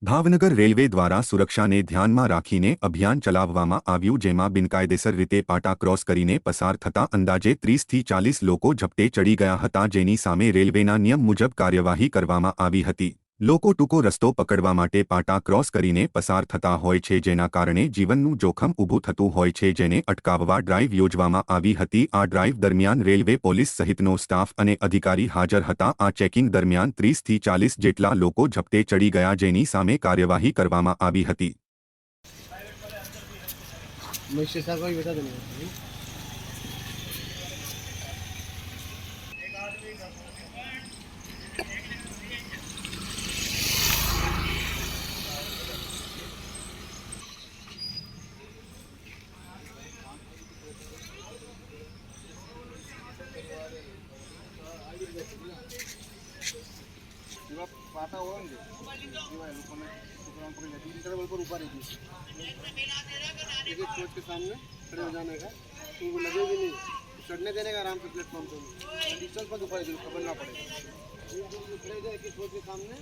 Bhavnagar railway દ્વારા સુરક્ષાને ધ્યાનમાં રાખીને અભિયાન ચલાવવામાં આવ્યું, જેમાં બિનકાયદેસર રીતે પાટા ક્રોસ કરીને પસાર થતા અંદાજે 30થી 40 લોકો ઝપટે ચડી ગયા હતા, જેની સામે રેલવેના નિયમ મુજબ કાર્યવાહી કરવામાં આવી હતી। લોકો ટૂંકો રસ્તો પકડવા માટે પાટા ક્રોસ કરીને પસાર થતા હોય છે, જેના કારણે જીવનનું જોખમ ઊભું થતું હોય છે, જેને અટકાવવા ડ્રાઇવ યોજવામાં આવી હતી। આ ડ્રાઇવ દરમિયાન રેલવે પોલીસ સહિતનો સ્ટાફ અને અધિકારી હાજર હતા। આ ચેકિંગ દરમિયાન 30થી 40 જેટલા લોકો ઝપટે ચડી ગયા, જેની સામે કાર્યવાહી કરવામાં આવી હતી। पाता हो इंटरवल पर ऊपर एक कोच के सामने खड़े हो जाने का, उनको लगे भी नहीं, चढ़ने देने का आराम से प्लेटफॉर्म पर डिस्टेंस पर ऊपर खबर ना पड़े, खड़े कोच के सामने।